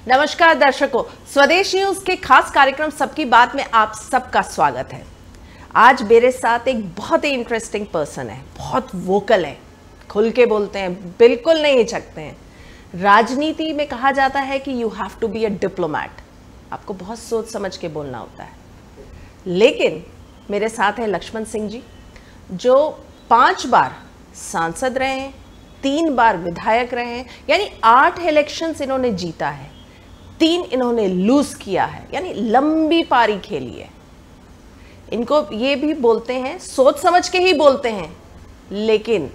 नमस्कार दर्शकों, स्वदेश न्यूज के खास कार्यक्रम सबकी बात में आप सबका स्वागत है। आज मेरे साथ एक बहुत ही इंटरेस्टिंग पर्सन है, बहुत वोकल है, खुल के बोलते हैं, बिल्कुल नहीं हिचकते हैं। राजनीति में कहा जाता है कि you have to be a diplomat, आपको बहुत सोच समझ के बोलना होता है। लेकिन मेरे साथ है लक्ष्मण सिंह जी, जो 5 बार सांसद रहे हैं, 3 बार विधायक रहे हैं, यानी 8 इलेक्शंस इन्होंने जीता है, 3 इन्होंने लूज किया है, यानी लंबी पारी खेली है। इनको ये भी बोलते हैं, सोच समझ के ही बोलते हैं, लेकिन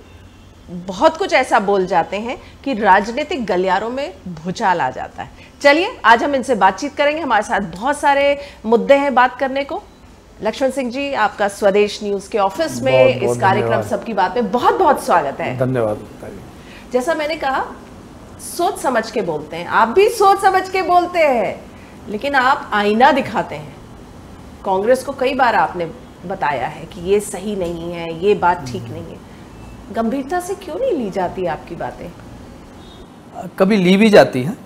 बहुत कुछ ऐसा बोल जाते हैं कि राजनीतिक गलियारों में भूचाल आ जाता है। चलिए आज हम इनसे बातचीत करेंगे। हमारे साथ बहुत सारे मुद्दे हैं बात करने को। लक्ष्मण सिंह जी, आपका स्वदेश न्यूज के ऑफिस में इस कार्यक्रम सबकी बात में बहुत बहुत स्वागत है। धन्यवाद। जैसा मैंने कहा, सोच समझ के बोलते हैं, आप भी सोच समझ के बोलते हैं, लेकिन आप आईना दिखाते हैं। कांग्रेस को कई बार आपने बताया है कि ये सही नहीं है, ये बात ठीक नहीं है। गंभीरता से क्यों नहीं ली जाती आपकी बातें? कभी ली भी जाती हैं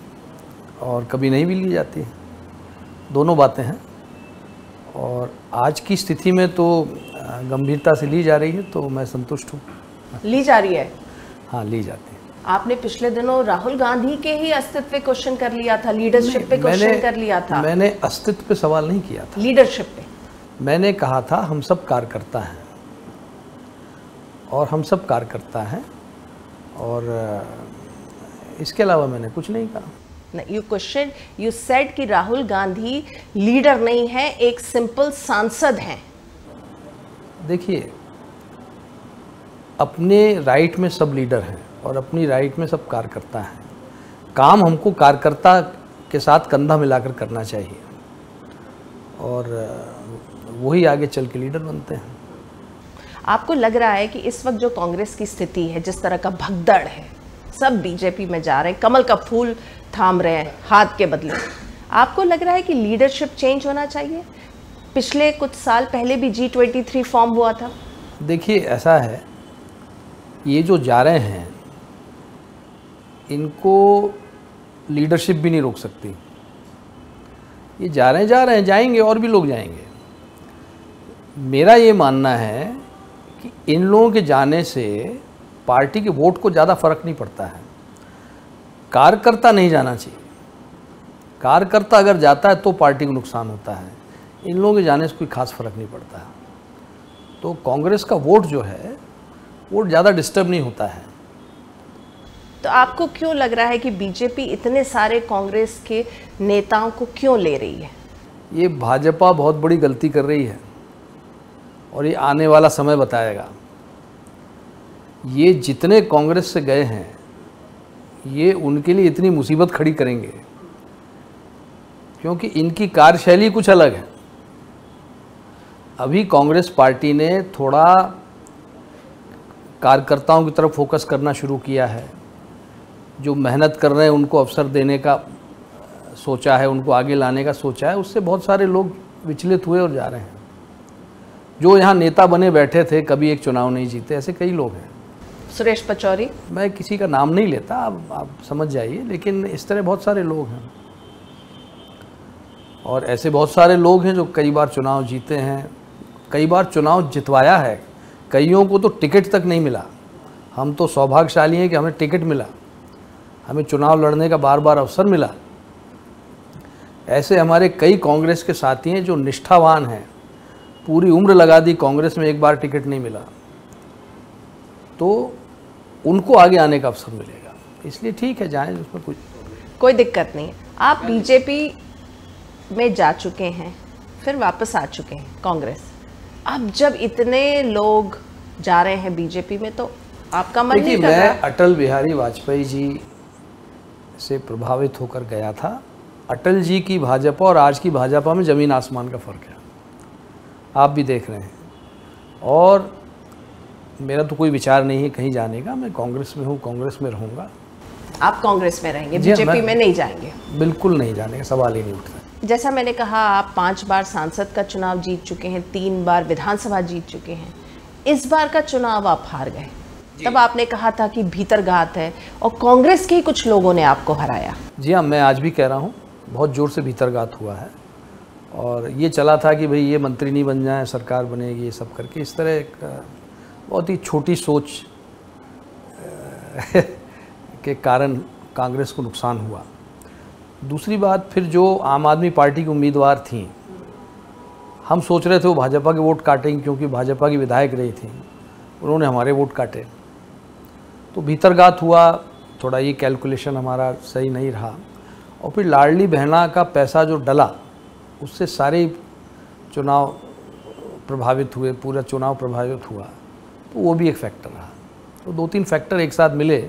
और कभी नहीं भी ली जाती हैं, दोनों बातें हैं। और आज की स्थिति में तो गंभीरता से ली जा रही है, तो मैं संतुष्ट हूँ। ली जा रही है? हाँ, ली जाती है। आपने पिछले दिनों राहुल गांधी के ही अस्तित्व पे क्वेश्चन कर लिया था, लीडरशिप पे क्वेश्चन कर लिया था। मैंने अस्तित्व पे सवाल नहीं किया था, लीडरशिप पे मैंने कहा था हम सब कार्यकर्ता हैं और हम सब कार्यकर्ता हैं, और इसके अलावा मैंने कुछ नहीं कहा। यू क्वेश्चन, यू सेड कि राहुल गांधी लीडर नहीं है, एक सिंपल सांसद हैं। देखिए, अपने राइट में सब लीडर हैं और अपनी राइट में सब कार्यकर्ता हैं। काम हमको कार्यकर्ता के साथ कंधा मिलाकर करना चाहिए, और वही आगे चल के लीडर बनते हैं। आपको लग रहा है कि इस वक्त जो कांग्रेस की स्थिति है, जिस तरह का भगदड़ है, सब बीजेपी में जा रहे हैं, कमल का फूल थाम रहे हैं हाथ के बदले, आपको लग रहा है कि लीडरशिप चेंज होना चाहिए? पिछले कुछ साल पहले भी G23 फॉर्म हुआ था। देखिए, ऐसा है, ये जो जा रहे हैं इनको लीडरशिप भी नहीं रोक सकती। ये जा रहे हैं, जाएंगे और भी लोग जाएंगे। मेरा ये मानना है कि इन लोगों के जाने से पार्टी के वोट को ज़्यादा फर्क नहीं पड़ता है। कार्यकर्ता नहीं जाना चाहिए। कार्यकर्ता अगर जाता है तो पार्टी को नुकसान होता है। इन लोगों के जाने से कोई खास फर्क नहीं पड़ता है। तो कांग्रेस का वोट जो है, वोट ज़्यादा डिस्टर्ब नहीं होता है। तो आपको क्यों लग रहा है कि बीजेपी इतने सारे कांग्रेस के नेताओं को क्यों ले रही है? ये भाजपा बहुत बड़ी गलती कर रही है, और ये आने वाला समय बताएगा। ये जितने कांग्रेस से गए हैं, ये उनके लिए इतनी मुसीबत खड़ी करेंगे, क्योंकि इनकी कार्यशैली कुछ अलग है। अभी कांग्रेस पार्टी ने थोड़ा कार्यकर्ताओं की तरफ फोकस करना शुरू किया है। जो मेहनत कर रहे हैं उनको अवसर देने का सोचा है, उनको आगे लाने का सोचा है। उससे बहुत सारे लोग विचलित हुए और जा रहे हैं। जो यहाँ नेता बने बैठे थे, कभी एक चुनाव नहीं जीते, ऐसे कई लोग हैं। सुरेश पचौरी, मैं किसी का नाम नहीं लेता, आप समझ जाइए, लेकिन इस तरह बहुत सारे लोग हैं। और ऐसे बहुत सारे लोग हैं जो कई बार चुनाव जीते हैं, कई बार चुनाव जितवाया है। कईयों को तो टिकट तक नहीं मिला। हम तो सौभाग्यशाली हैं कि हमें टिकट मिला, हमें चुनाव लड़ने का बार बार अवसर मिला। ऐसे हमारे कई कांग्रेस के साथी हैं जो निष्ठावान हैं, पूरी उम्र लगा दी कांग्रेस में, एक बार टिकट नहीं मिला, तो उनको आगे आने का अवसर मिलेगा। इसलिए ठीक है, जाएं, उसमें कोई दिक्कत नहीं है। आप बीजेपी में जा चुके हैं, फिर वापस आ चुके हैं कांग्रेस। अब जब इतने लोग जा रहे हैं बीजेपी में, तो आपका मन नहीं कर रहा? मैं अटल बिहारी वाजपेयी जी से प्रभावित होकर गया था। अटल जी की भाजपा और आज की भाजपा में ज़मीन आसमान का फ़र्क है, आप भी देख रहे हैं। और मेरा तो कोई विचार नहीं है कहीं जाने का। मैं कांग्रेस में हूँ, कांग्रेस में रहूँगा। आप कांग्रेस में रहेंगे, बीजेपी में नहीं जाएंगे? बिल्कुल नहीं जाने का सवाल ही नहीं उठता। जैसा मैंने कहा, आप 5 बार सांसद का चुनाव जीत चुके हैं, 3 बार विधानसभा जीत चुके हैं। इस बार का चुनाव आप हार गए। तब आपने कहा था कि भीतरघात है और कांग्रेस के ही कुछ लोगों ने आपको हराया। जी हाँ, मैं आज भी कह रहा हूँ, बहुत ज़ोर से भीतरघात हुआ है। और ये चला था कि भाई ये मंत्री नहीं बन जाए, सरकार बनेगी, ये सब करके इस तरह एक बहुत ही छोटी सोच के कारण कांग्रेस को नुकसान हुआ। दूसरी बात, फिर जो आम आदमी पार्टी की उम्मीदवार थीं, हम सोच रहे थे वो भाजपा के वोट काटेंगे क्योंकि भाजपा की विधायक रही थी, उन्होंने हमारे वोट काटे, तो भीतरघात हुआ। थोड़ा ये कैलकुलेशन हमारा सही नहीं रहा। और फिर लाडली बहना का पैसा जो डला, उससे सारे चुनाव प्रभावित हुए, पूरा चुनाव प्रभावित हुआ, तो वो भी एक फैक्टर रहा। तो 2-3 फैक्टर एक साथ मिले,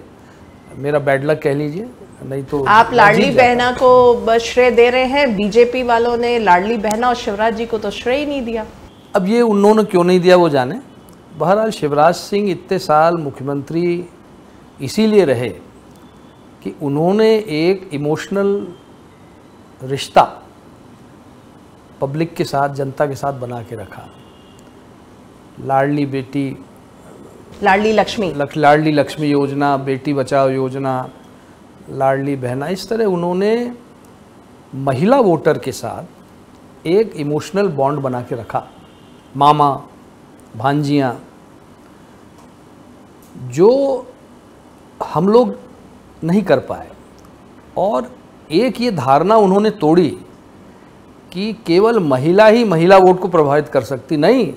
मेरा बैड लक कह लीजिए, नहीं तो आप लाडली बहना को श्रेय दे रहे हैं, बीजेपी वालों ने लाडली बहना और शिवराज जी को तो श्रेय ही नहीं दिया। अब ये उन्होंने क्यों नहीं दिया वो जाने। बहरहाल शिवराज सिंह इतने साल मुख्यमंत्री इसीलिए रहे कि उन्होंने एक इमोशनल रिश्ता पब्लिक के साथ, जनता के साथ बना के रखा। लाडली बेटी, लाडली लक्ष्मी योजना, बेटी बचाओ योजना, लाडली बहना, इस तरह उन्होंने महिला वोटर के साथ एक इमोशनल बॉन्ड बना के रखा। मामा, भांजियाँ, जो हम लोग नहीं कर पाए। और एक ये धारणा उन्होंने तोड़ी कि केवल महिला ही महिला वोट को प्रभावित कर सकती, नहीं,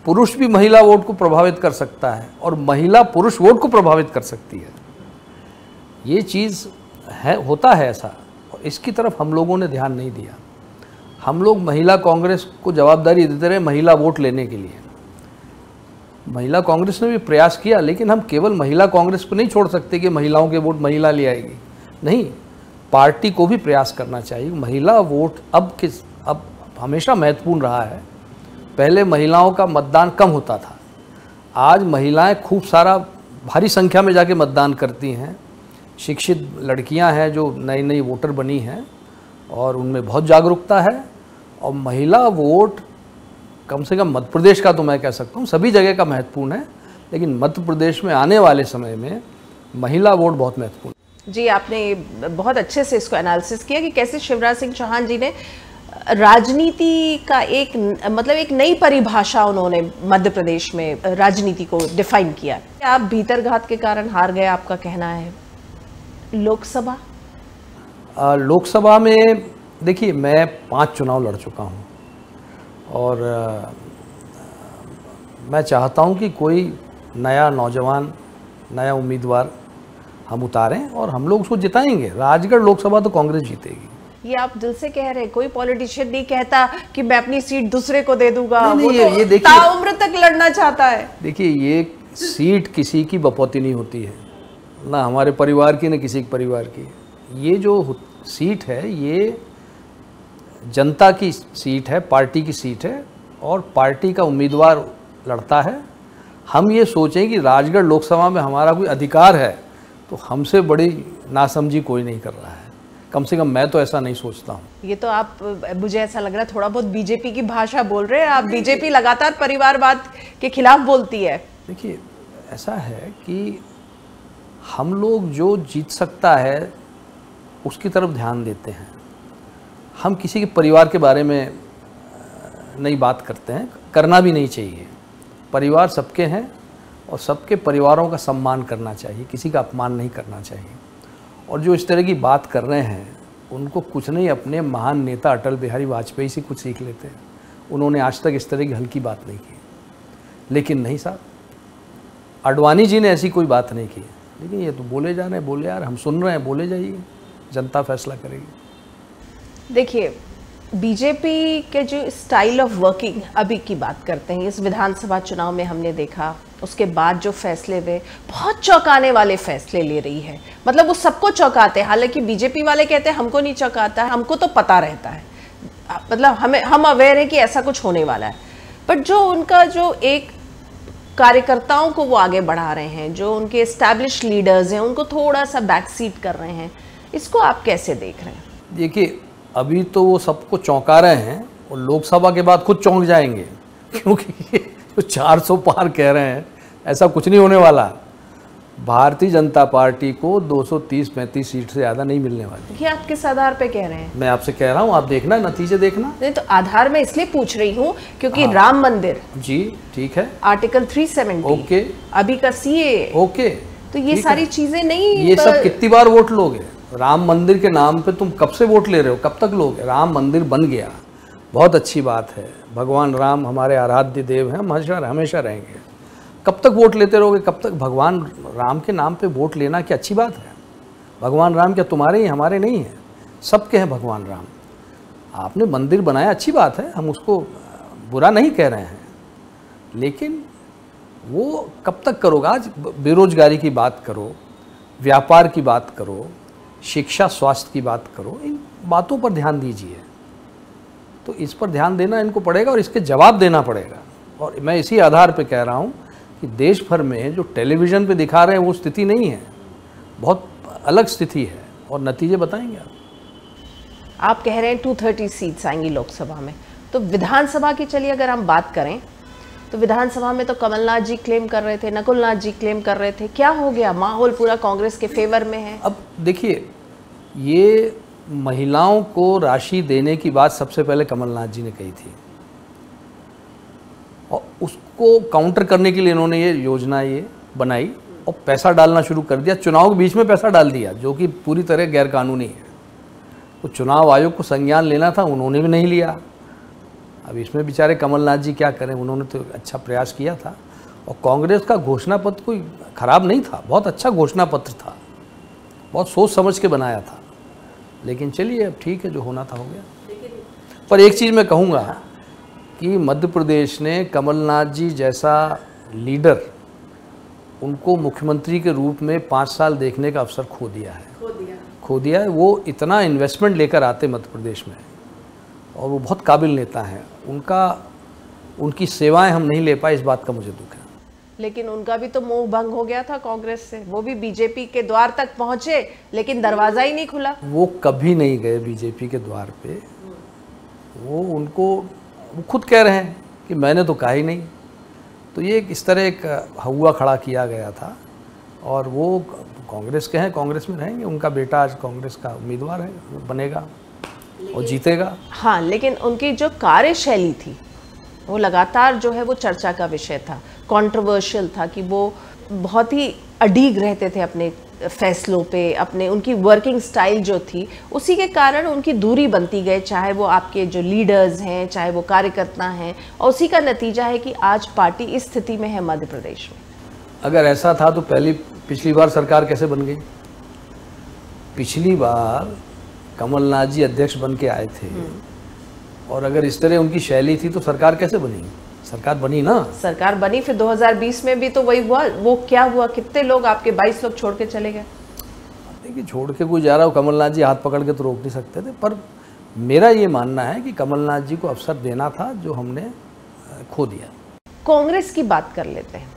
पुरुष भी महिला वोट को प्रभावित कर सकता है और महिला पुरुष वोट को प्रभावित कर सकती है। ये चीज़ है, होता है ऐसा, और इसकी तरफ हम लोगों ने ध्यान नहीं दिया। हम लोग महिला कांग्रेस को जवाबदारी देते रहे महिला वोट लेने के लिए। महिला कांग्रेस ने भी प्रयास किया, लेकिन हम केवल महिला कांग्रेस को नहीं छोड़ सकते कि महिलाओं के वोट महिला ले आएगी। नहीं, पार्टी को भी प्रयास करना चाहिए। महिला वोट अब हमेशा महत्वपूर्ण रहा है। पहले महिलाओं का मतदान कम होता था, आज महिलाएं खूब सारा भारी संख्या में जाके मतदान करती हैं। शिक्षित लड़कियां हैं जो नई नई वोटर बनी हैं और उनमें बहुत जागरूकता है। और महिला वोट कम से कम मध्य प्रदेश का तो मैं कह सकता हूँ सभी जगह का महत्वपूर्ण है, लेकिन मध्य प्रदेश में आने वाले समय में महिला वोट बहुत महत्वपूर्ण है। जी, आपने बहुत अच्छे से इसको एनालिसिस किया कि कैसे शिवराज सिंह चौहान जी ने राजनीति का एक नई परिभाषा उन्होंने मध्य प्रदेश में राजनीति को डिफाइन किया। आप भीतरघात के कारण हार गए, आपका कहना है। लोकसभा में देखिए, मैं 5 चुनाव लड़ चुका हूँ और मैं चाहता हूँ कि कोई नया नौजवान, नया उम्मीदवार हम उतारें और हम लोग उसको जिताएंगे। राजगढ़ लोकसभा तो कांग्रेस जीतेगी। ये आप दिल से कह रहे हैं? कोई पॉलिटिशियन नहीं कहता कि मैं अपनी सीट दूसरे को दे दूंगा। नहीं, वो ये तो ताउम्र तक लड़ना चाहता है। देखिए, ये सीट किसी की बपौती नहीं होती है, ना हमारे परिवार की, ना किसी के परिवार की। ये जो सीट है, ये जनता की सीट है, पार्टी की सीट है और पार्टी का उम्मीदवार लड़ता है। हम ये सोचें कि राजगढ़ लोकसभा में हमारा कोई अधिकार है, तो हमसे बड़ी नासमझी कोई नहीं कर रहा है। कम से कम मैं तो ऐसा नहीं सोचता हूँ। ये तो आप, मुझे ऐसा लग रहा है थोड़ा बहुत बीजेपी की भाषा बोल रहे हैं आप। बीजेपी लगातार परिवारवाद के खिलाफ बोलती है। देखिए, ऐसा है कि हम लोग जो जीत सकता है उसकी तरफ ध्यान देते हैं। हम किसी के परिवार के बारे में नहीं बात करते हैं, करना भी नहीं चाहिए। परिवार सबके हैं और सबके परिवारों का सम्मान करना चाहिए, किसी का अपमान नहीं करना चाहिए। और जो इस तरह की बात कर रहे हैं उनको कुछ नहीं, अपने महान नेता अटल बिहारी वाजपेयी से कुछ सीख लेते हैं। उन्होंने आज तक इस तरह की हल्की बात नहीं की। लेकिन नहीं साहब, आडवाणी जी ने ऐसी कोई बात नहीं की। लेकिन ये तो बोले जा रहे हैं, बोले यार, हम सुन रहे हैं, बोले जाइए, जनता फैसला करेगी। देखिए, बीजेपी के जो स्टाइल ऑफ वर्किंग अभी की बात करते हैं, इस विधानसभा चुनाव में हमने देखा, उसके बाद जो फैसले हुए, बहुत चौंकाने वाले फैसले ले रही है। मतलब वो सबको चौंकाते हैं। हालांकि बीजेपी वाले कहते हैं हमको नहीं चौंकाता है, हमको तो पता रहता है, मतलब हम अवेयर हैं कि ऐसा कुछ होने वाला है। बट जो उनका जो एक कार्यकर्ताओं को वो आगे बढ़ा रहे हैं, जो उनके एस्टैब्लिश लीडर्स हैं उनको थोड़ा सा बैक सीट कर रहे हैं, इसको आप कैसे देख रहे हैं? देखिए, अभी तो वो सबको चौंका रहे हैं और लोकसभा के बाद खुद चौंक जाएंगे, क्योंकि जो 400 पार कह रहे हैं, ऐसा कुछ नहीं होने वाला। भारतीय जनता पार्टी को 230-35 सीट से ज़्यादा नहीं मिलने वाली। ये आप किस आधार पे कह रहे हैं? मैं आपसे कह रहा हूँ, आप देखना, नतीजे देखना। नहीं तो आधार में इसलिए पूछ रही हूँ क्योंकि हाँ। राम मंदिर जी ठीक है, आर्टिकल 370 ओके, अभी का सीए, ओके, तो ये सारी चीजें नहीं, ये सब कितनी बार वोट लोगे? राम मंदिर के नाम पे तुम कब से वोट ले रहे हो? कब तक लोगे? राम मंदिर बन गया, बहुत अच्छी बात है। भगवान राम हमारे आराध्य देव हैं, हमेशा हमेशा रहेंगे। कब तक वोट लेते रहोगे? कब तक? भगवान राम के नाम पे वोट लेना क्या अच्छी बात है? भगवान राम क्या तुम्हारे ही हमारे नहीं हैं? सबके हैं भगवान राम। आपने मंदिर बनाया, अच्छी बात है, हम उसको बुरा नहीं कह रहे हैं, लेकिन वो कब तक करोगे? आज बेरोजगारी की बात करो, व्यापार की बात करो, शिक्षा स्वास्थ्य की बात करो, इन बातों पर ध्यान दीजिए। तो इस पर ध्यान देना इनको पड़ेगा और इसके जवाब देना पड़ेगा। और मैं इसी आधार पे कह रहा हूँ कि देश भर में जो टेलीविज़न पे दिखा रहे हैं वो स्थिति नहीं है, बहुत अलग स्थिति है, और नतीजे बताएंगे आप कह रहे हैं 230 सीट्स आएंगी लोकसभा में, तो विधानसभा की चलिए अगर हम बात करें तो विधानसभा में तो कमलनाथ जी क्लेम कर रहे थे, नकुलनाथ जी क्लेम कर रहे थे, क्या हो गया? माहौल पूरा कांग्रेस के फेवर में है। अब देखिए, ये महिलाओं को राशि देने की बात सबसे पहले कमलनाथ जी ने कही थी, और उसको काउंटर करने के लिए इन्होंने ये योजना ये बनाई और पैसा डालना शुरू कर दिया। चुनाव के बीच में पैसा डाल दिया, जो कि पूरी तरह गैरकानूनी है। तो चुनाव आयोग को संज्ञान लेना था, उन्होंने भी नहीं लिया। अब इसमें बेचारे कमलनाथ जी क्या करें, उन्होंने तो अच्छा प्रयास किया था। और कांग्रेस का घोषणा पत्र कोई ख़राब नहीं था, बहुत अच्छा घोषणा पत्र था, बहुत सोच समझ के बनाया था। लेकिन चलिए, अब ठीक है, जो होना था हो गया। पर एक चीज़ मैं कहूँगा कि मध्य प्रदेश ने कमलनाथ जी जैसा लीडर, उनको मुख्यमंत्री के रूप में 5 साल देखने का अवसर खो दिया है। वो इतना इन्वेस्टमेंट लेकर आते मध्य प्रदेश में, और वो बहुत काबिल नेता हैं। उनकी सेवाएं हम नहीं ले पाए, इस बात का मुझे दुख है। लेकिन उनका भी तो मोह भंग हो गया था कांग्रेस से, वो भी बीजेपी के द्वार तक पहुंचे लेकिन दरवाजा ही नहीं खुला। वो कभी नहीं गए बीजेपी के द्वार पे। वो खुद कह रहे हैं कि मैंने तो कहा ही नहीं। तो ये इस तरह एक हवा खड़ा किया गया था, और वो कांग्रेस के हैं, कांग्रेस में रहेंगे। उनका बेटा आज कांग्रेस का उम्मीदवार है, बनेगा और जीतेगा। हाँ, लेकिन उनकी जो कार्यशैली थी वो लगातार जो है वो चर्चा का विषय था, कंट्रोवर्शियल था, कि वो बहुत ही अडीग रहते थे अपने फैसलों पे, अपने उनकी वर्किंग स्टाइल जो थी, उसी के कारण उनकी दूरी बनती गई, चाहे वो आपके जो लीडर्स हैं, चाहे वो कार्यकर्ता हैं, और उसी का नतीजा है कि आज पार्टी इस स्थिति में है मध्य प्रदेश में। अगर ऐसा था तो पिछली बार सरकार कैसे बन गई? पिछली बार कमलनाथ जी अध्यक्ष बन के आए थे, और अगर इस तरह उनकी शैली थी तो सरकार कैसे बनी? सरकार बनी ना, सरकार बनी। फिर 2020 में भी तो वही हुआ। वो क्या हुआ? कितने लोग आपके 22 लोग छोड़ के चले गए। देखिए, छोड़ के कोई जा रहा हो, कमलनाथ जी हाथ पकड़ के तो रोक नहीं सकते थे। पर मेरा ये मानना है कि कमलनाथ जी को अवसर देना था, जो हमने खो दिया। कांग्रेस की बात कर लेते हैं।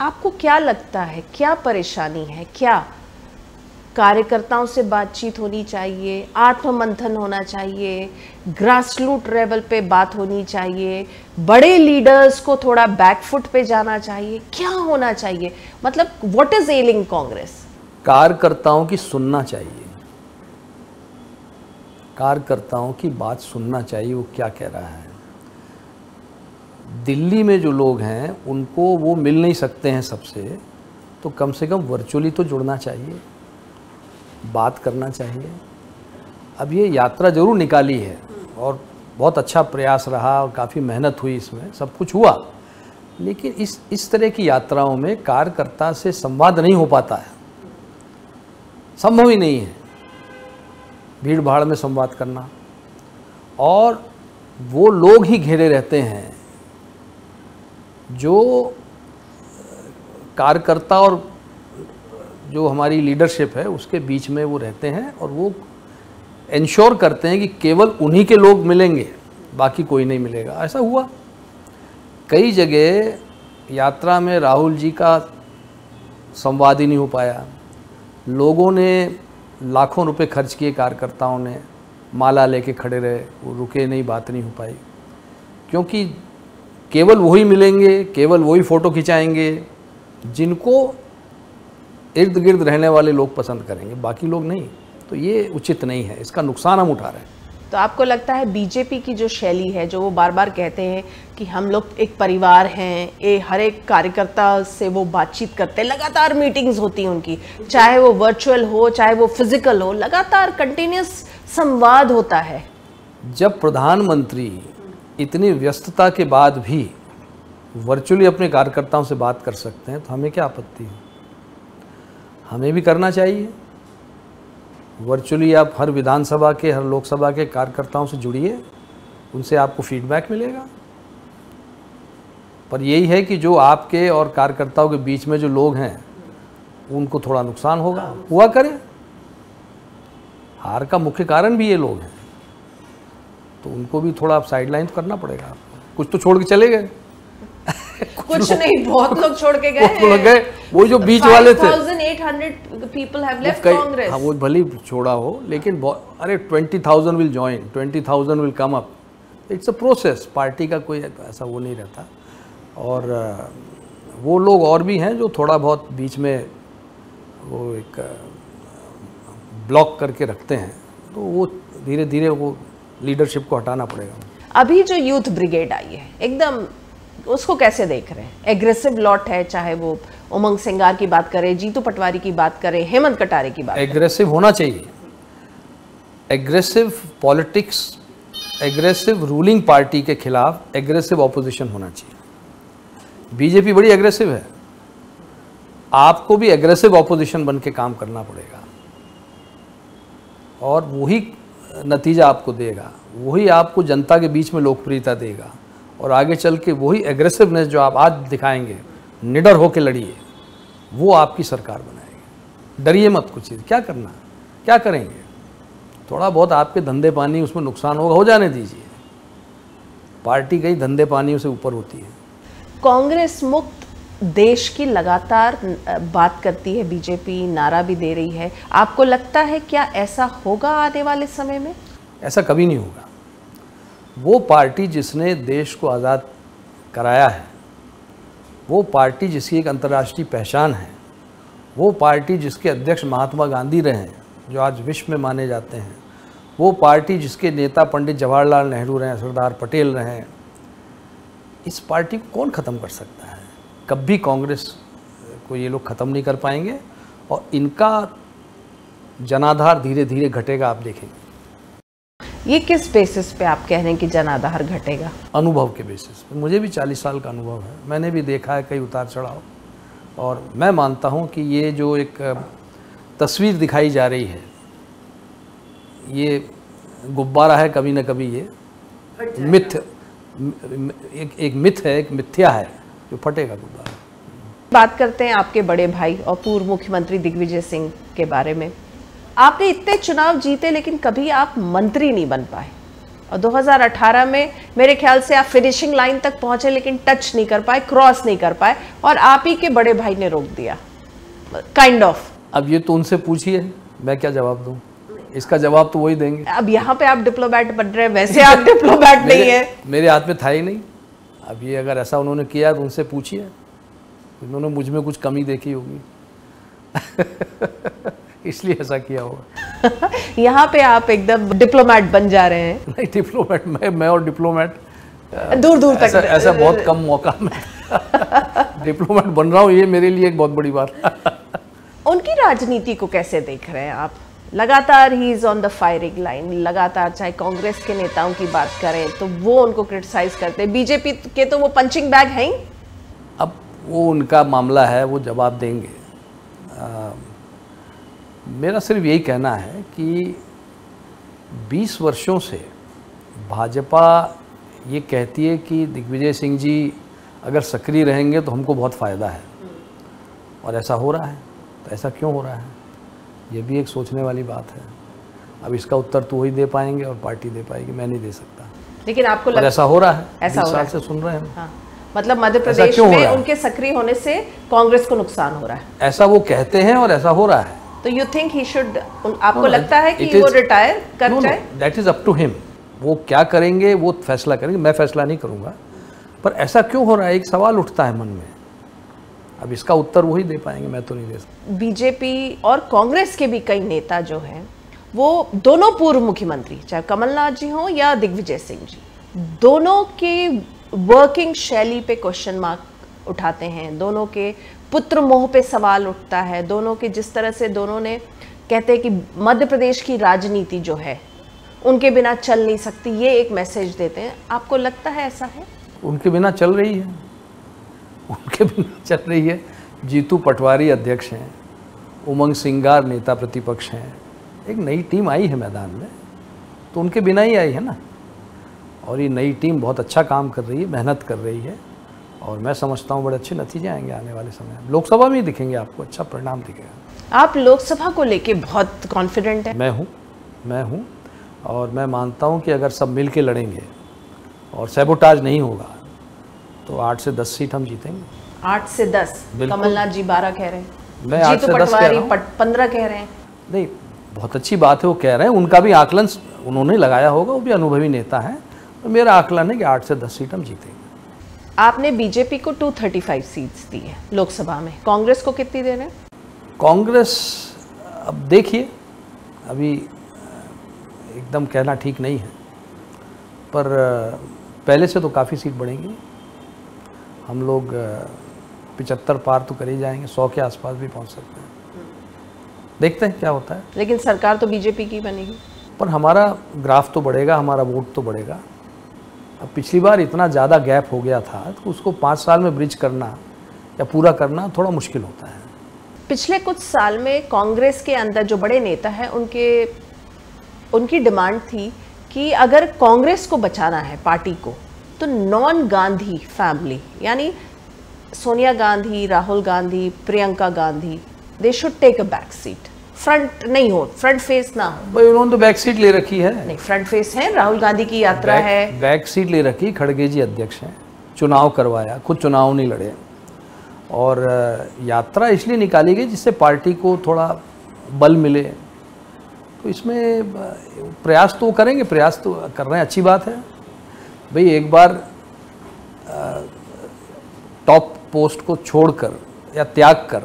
आपको क्या लगता है, क्या परेशानी है? क्या कार्यकर्ताओं से बातचीत होनी चाहिए, आत्ममंथन होना चाहिए, ग्रासरूट लेवल पे बात होनी चाहिए, बड़े लीडर्स को थोड़ा बैकफुट पे जाना चाहिए, क्या होना चाहिए? मतलब व्हाट इज एलिंग कांग्रेस? कार्यकर्ताओं की सुनना चाहिए, कार्यकर्ताओं की बात सुनना चाहिए, वो क्या कह रहा है। दिल्ली में जो लोग हैं उनको वो मिल नहीं सकते हैं सबसे, तो कम से कम वर्चुअली तो जुड़ना चाहिए, बात करना चाहिए। अब ये यात्रा ज़रूर निकाली है और बहुत अच्छा प्रयास रहा और काफ़ी मेहनत हुई, इसमें सब कुछ हुआ, लेकिन इस तरह की यात्राओं में कार्यकर्ता से संवाद नहीं हो पाता है, संभव ही नहीं है भीड़ भाड़ में संवाद करना। और वो लोग ही घेरे रहते हैं जो कार्यकर्ता और जो हमारी लीडरशिप है उसके बीच में वो रहते हैं, और वो इंश्योर करते हैं कि केवल उन्हीं के लोग मिलेंगे, बाकी कोई नहीं मिलेगा। ऐसा हुआ कई जगह यात्रा में, राहुल जी का संवाद ही नहीं हो पाया। लोगों ने लाखों रुपए खर्च किए, कार्यकर्ताओं ने माला लेके खड़े रहे, वो रुके नहीं, बात नहीं हो पाई, क्योंकि केवल वही मिलेंगे, केवल वही फ़ोटो खिंचाएंगे जिनको इर्द गिर्द रहने वाले लोग पसंद करेंगे, बाकी लोग नहीं। तो ये उचित नहीं है, इसका नुकसान हम उठा रहे हैं। तो आपको लगता है बीजेपी की जो शैली है, जो वो बार बार कहते हैं कि हम लोग एक परिवार हैं, ये हर एक कार्यकर्ता से वो बातचीत करते हैं, लगातार मीटिंग्स होती हैं उनकी, चाहे वो वर्चुअल हो चाहे वो फिजिकल हो, लगातार कंटिन्यूस संवाद होता है। जब प्रधानमंत्री इतनी व्यस्तता के बाद भी वर्चुअली अपने कार्यकर्ताओं से बात कर सकते हैं तो हमें क्या आपत्ति है? हमें भी करना चाहिए। वर्चुअली आप हर विधानसभा के, हर लोकसभा के कार्यकर्ताओं से जुड़िए, उनसे आपको फीडबैक मिलेगा। पर यही है कि जो आपके और कार्यकर्ताओं के बीच में जो लोग हैं उनको थोड़ा नुकसान होगा, हुआ करे। हार का मुख्य कारण भी ये लोग हैं, तो उनको भी थोड़ा साइडलाइन करना पड़ेगा आपको। कुछ तो छोड़ के चले गए कुछ नहीं, बहुत लोग छोड़ के गए। वो जो बीच वाले थे 5800 people have left Congress। हाँ, वो भले छोड़ा हो, लेकिन अरे 20,000 will join, 20,000 will come up. It's a process, party का कोई ऐसा वो नहीं रहता। और वो लोग और भी हैं जो थोड़ा बहुत बीच में वो एक ब्लॉक करके रखते हैं, तो वो धीरे धीरे वो लीडरशिप को हटाना पड़ेगा। अभी जो यूथ ब्रिगेड आई है, एकदम उसको कैसे देख रहे हैं? एग्रेसिव लॉट है, चाहे वो उमंग सिंगार की बात करें, जीतू पटवारी की बात करें, हेमंत कटारे की बात। एग्रेसिव होना चाहिए। Aggressive politics, aggressive ruling party के खिलाफ एग्रेसिव ऑपोजिशन होना चाहिए। बीजेपी बड़ी एग्रेसिव है, आपको भी एग्रेसिव ऑपोजिशन बन के काम करना पड़ेगा और वही नतीजा आपको देगा, वही आपको जनता के बीच में लोकप्रियता देगा और आगे चल के वही एग्रेसिवनेस जो आप आज दिखाएंगे, निडर होकर लड़िए, वो आपकी सरकार बनाएगी। डरिए मत कुछ चीज़, क्या करना, क्या करेंगे? थोड़ा बहुत आपके धंधे पानी उसमें नुकसान होगा, हो जाने दीजिए। पार्टी कई धंधे पानियों से ऊपर होती है। कांग्रेस मुक्त देश की लगातार बात करती है बीजेपी, नारा भी दे रही है। आपको लगता है क्या ऐसा होगा आने वाले समय में? ऐसा कभी नहीं होगा। वो पार्टी जिसने देश को आज़ाद कराया है, वो पार्टी जिसकी एक अंतर्राष्ट्रीय पहचान है, वो पार्टी जिसके अध्यक्ष महात्मा गांधी रहे हैं जो आज विश्व में माने जाते हैं, वो पार्टी जिसके नेता पंडित जवाहरलाल नेहरू रहे हैं, सरदार पटेल रहे हैं, इस पार्टी को कौन ख़त्म कर सकता है? कभी कांग्रेस को ये लोग ख़त्म नहीं कर पाएंगे और इनका जनाधार धीरे धीरे घटेगा, आप देखेंगे। ये किस बेसिस पे आप कह रहे हैं कि जनाधार घटेगा? अनुभव के बेसिस पे। मुझे भी 40 साल का अनुभव है, मैंने भी देखा है कई उतार चढ़ाव, और मैं मानता हूँ कि ये जो एक तस्वीर दिखाई जा रही है, ये गुब्बारा है, कभी ना कभी ये मिथ, एक मिथ है, एक मिथ्या है जो फटेगा गुब्बारा। बात करते हैं आपके बड़े भाई और पूर्व मुख्यमंत्री दिग्विजय सिंह के बारे में। आपने इतने चुनाव जीते लेकिन कभी आप मंत्री नहीं बन पाए, और 2018 में मेरे ख्याल से आप फिनिशिंग लाइन तक पहुंचे लेकिन टच नहीं कर पाए, क्रॉस नहीं कर पाए, और आप ही के बड़े भाई ने रोक दिया, काइंड ऑफ। अब ये तो उनसे पूछिए, मैं क्या जवाब दूं? इसका जवाब तो वही देंगे। अब यहाँ पे आप डिप्लोमैट बन रहे हैं, वैसे आप डिप्लोमैट नहीं है। मेरे हाथ में था ही नहीं। अब ये अगर ऐसा उन्होंने किया तो उनसे पूछिए, उन्होंने मुझ में कुछ कमी देखी होगी इसलिए ऐसा किया होगा। यहाँ पे आप एकदम डिप्लोमैट बन जा रहे हैं। नहीं, डिप्लोमैट मैं और डिप्लोमैट दूर दूर तक ऐसा बहुत कम मौका मैं डिप्लोमैट बन रहा हूँ, ये मेरे लिए एक बहुत बड़ी बात। उनकी राजनीति को कैसे देख रहे हैं आप? लगातार he is on the firing line, लगातार चाहे कांग्रेस के नेताओं की बात करें तो वो उनको क्रिटिसाइज करते हैं, बीजेपी के तो वो पंचिंग बैग हैं। अब वो उनका मामला है, वो जवाब देंगे। मेरा सिर्फ यही कहना है कि 20 वर्षों से भाजपा ये कहती है कि दिग्विजय सिंह जी अगर सक्रिय रहेंगे तो हमको बहुत फ़ायदा है, और ऐसा हो रहा है। तो ऐसा क्यों हो रहा है, ये भी एक सोचने वाली बात है। अब इसका उत्तर तो वही दे पाएंगे और पार्टी दे पाएगी, मैं नहीं दे सकता। लेकिन आपको ऐसा हो रहा है, ऐसा 20 साल से सुन रहे हैं। हाँ। मतलब मध्य प्रदेश में उनके सक्रिय होने से कांग्रेस को नुकसान हो रहा है, ऐसा वो कहते हैं और ऐसा हो रहा है। तो यू थिंक ही शुड, आपको लगता है कि वो रिटायर कर जाए? That is up to him. वो क्या करेंगे वो फैसला करेंगे, मैं फैसला नहीं करूंगा। पर ऐसा क्यों हो रहा है, एक सवाल उठता है मन में अब इसका उत्तर वही दे पाएंगे, मैं तो नहीं दे सकता। बीजेपी और कांग्रेस के भी कई नेता जो हैं वो दोनों पूर्व मुख्यमंत्री, चाहे कमलनाथ जी हों या दिग्विजय सिंह जी, दोनों के वर्किंग शैली पे क्वेश्चन मार्क उठाते हैं, दोनों के पुत्र मोह पे सवाल उठता है, दोनों के जिस तरह से दोनों ने कहते हैं कि मध्य प्रदेश की राजनीति जो है उनके बिना चल नहीं सकती, ये एक मैसेज देते हैं। आपको लगता है ऐसा है? उनके बिना चल रही है, उनके बिना चल रही है। जीतू पटवारी अध्यक्ष हैं, उमंग सिंगार नेता प्रतिपक्ष हैं, एक नई टीम आई है मैदान में, तो उनके बिना ही आई है ना। और ये नई टीम बहुत अच्छा काम कर रही है, मेहनत कर रही है, और मैं समझता हूँ बड़े अच्छे नतीजे आएंगे आने वाले समय में। लोकसभा में ही दिखेंगे, आपको अच्छा परिणाम दिखेगा। आप लोकसभा को लेके बहुत कॉन्फिडेंट है? मैं हूँ और मैं मानता हूँ कि अगर सब मिल के लड़ेंगे और सैबोटाज नहीं होगा तो 8 से 10 सीट हम जीतेंगे। 8 से 10? कमलनाथ जी 12 कह रहे हैं, मैं 8 से 10 कह रहा हूँ। 15 कह रहे हैं। नहीं, बहुत अच्छी बात है वो कह रहे हैं, उनका भी आकलन उन्होंने लगाया होगा, वो भी अनुभवी नेता हैं। तो मेरा आकलन है कि 8 से 10 सीट हम जीतेंगे। आपने बीजेपी को 235 सीट्स दी है लोकसभा में, कांग्रेस को कितनी दे रहे हैं? कांग्रेस अब देखिए, अभी एकदम कहना ठीक नहीं है, पर पहले से तो काफ़ी सीट बढ़ेंगी। हम लोग 75 पार तो कर ही जाएंगे, 100 के आसपास भी पहुंच सकते हैं। देखते हैं क्या होता है। लेकिन सरकार तो बीजेपी की बनेगी। पर हमारा ग्राफ तो बढ़ेगा, हमारा वोट तो बढ़ेगा। अब पिछली बार इतना ज़्यादा गैप हो गया था तो उसको 5 साल में ब्रिज करना या पूरा करना थोड़ा मुश्किल होता है। पिछले कुछ साल में कांग्रेस के अंदर जो बड़े नेता हैं उनकी डिमांड थी कि अगर कांग्रेस को बचाना है पार्टी को, तो नॉन गांधी फैमिली यानी Sonia Gandhi, Rahul Gandhi, Priyanka Gandhi, they should take a back seat. Front नहीं हो, फ्रंट फेस ना हो। भाई उन्होंने तो बैक सीट ले रखी है। नहीं, फ्रंट फेस है, राहुल गांधी की यात्रा है। बैक सीट ले रखी, खड़गे जी अध्यक्ष हैं, चुनाव करवाया, खुद चुनाव नहीं लड़े, और यात्रा इसलिए निकाली गई जिससे पार्टी को थोड़ा बल मिले। तो इसमें प्रयास तो करेंगे, प्रयास तो कर रहे हैं, अच्छी बात है। भाई एक बार टॉप पोस्ट को छोड़कर या त्याग कर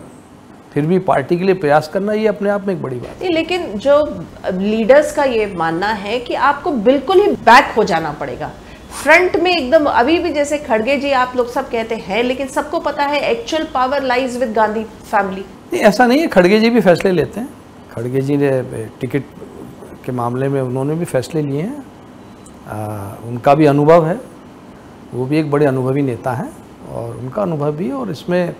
फिर भी पार्टी के लिए प्रयास करना, ये अपने आप में एक बड़ी बात है। लेकिन जो लीडर्स का ये मानना है कि आपको बिल्कुल ही बैक हो जाना पड़ेगा, फ्रंट में एकदम। अभी भी जैसे खड़गे जी आप लोग सब कहते हैं, लेकिन सबको पता है actual power lies with Gandhi family. नहीं, ऐसा नहीं है, खड़गे जी भी फैसले लेते हैं। खड़गे जी ने टिकट के मामले में उन्होंने भी फैसले लिए हैं, उनका भी अनुभव है, वो भी एक बड़े अनुभवी नेता हैं और उनका अनुभव भी। और इसमें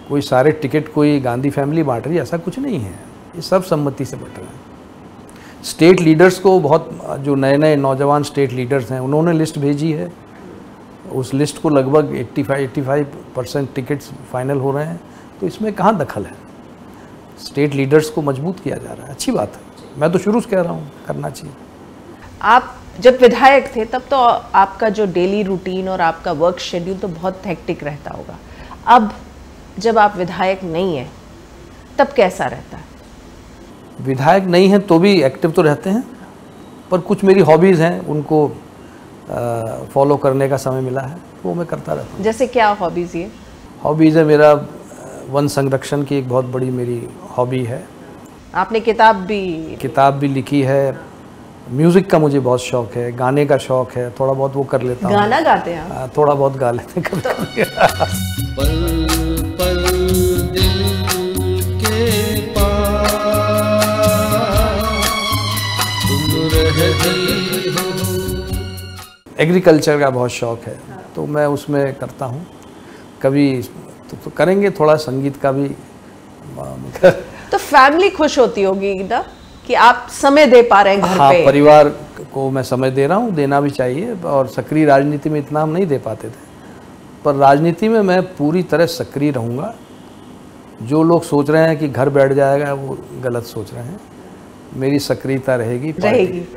कोई सारे टिकट कोई गांधी फैमिली बांट रही है, ऐसा कुछ नहीं है, ये सब सम्मति से बट रहे हैं। स्टेट लीडर्स को बहुत, जो नए नए नौजवान स्टेट लीडर्स हैं उन्होंने लिस्ट भेजी है, उस लिस्ट को लगभग 85% टिकट्स फाइनल हो रहे हैं। तो इसमें कहाँ दखल है? स्टेट लीडर्स को मजबूत किया जा रहा है, अच्छी बात है। मैं तो शुरू से कह रहा हूँ करना चाहिए। आप जब विधायक थे तब तो आपका जो डेली रूटीन और आपका वर्क शेड्यूल तो बहुत हेक्टिक रहता होगा। अब जब आप विधायक नहीं हैं तब कैसा रहता है? विधायक नहीं है तो भी एक्टिव तो रहते हैं, पर कुछ मेरी हॉबीज़ हैं उनको फॉलो करने का समय मिला है, वो मैं करता रहता हूँ। जैसे क्या हॉबीज़? ये हॉबीज़ है, मेरा वन संरक्षण की एक बहुत बड़ी मेरी हॉबी है। आपने किताब भी लिखी है। म्यूज़िक का मुझे बहुत शौक है, गाने का शौक है, थोड़ा बहुत वो कर लेता हूँ। गाना गाते हैं आप? थोड़ा बहुत गा लेते हैं कभी। पल पल दिल के पास तुम रहती हो। एग्रीकल्चर का बहुत शौक है तो मैं उसमें करता हूँ। कभी तो करेंगे, थोड़ा संगीत का भी। तो फैमिली खुश होती होगी ना कि आप समय दे पा रहे हैं घर हाँ, पे? परिवार को मैं समय दे रहा हूँ, देना भी चाहिए। और सक्रिय राजनीति में इतना हम नहीं दे पाते थे, पर राजनीति में मैं पूरी तरह सक्रिय रहूँगा। जो लोग सोच रहे हैं कि घर बैठ जाएगा वो गलत सोच रहे हैं। मेरी सक्रियता रहेगी।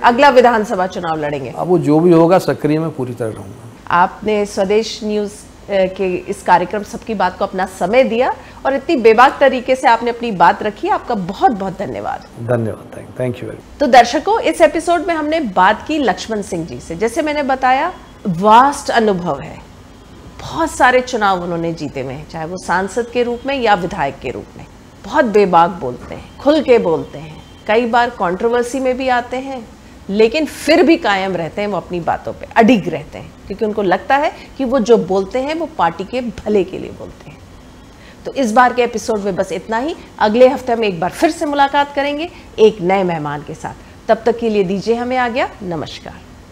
अगला विधानसभा चुनाव लड़ेंगे? अब वो जो भी होगा सक्रिय में पूरी तरह रहूँगा। आपने स्वदेश न्यूज़ के इस कार्यक्रम सबकी बात को अपना समय दिया और इतनी बेबाक तरीके से आपने अपनी बात रखी, आपका बहुत बहुत धन्यवाद। धन्यवाद, थैंक यू वेरी मच। तो दर्शकों, इस एपिसोड में हमने बात की लक्ष्मण सिंह जी से। जैसे मैंने बताया, वास्ट अनुभव है, बहुत सारे चुनाव उन्होंने जीते हुए हैं, चाहे वो सांसद के रूप में या विधायक के रूप में। बहुत बेबाक बोलते हैं, खुल के बोलते हैं, कई बार कंट्रोवर्सी में भी आते हैं, लेकिन फिर भी कायम रहते हैं, वो अपनी बातों पे अडिग रहते हैं, क्योंकि उनको लगता है कि वो जो बोलते हैं वो पार्टी के भले के लिए बोलते हैं। तो इस बार के एपिसोड में बस इतना ही। अगले हफ्ते हम एक बार फिर से मुलाकात करेंगे एक नए मेहमान के साथ। तब तक के लिए दीजिए हमें आज्ञा। नमस्कार।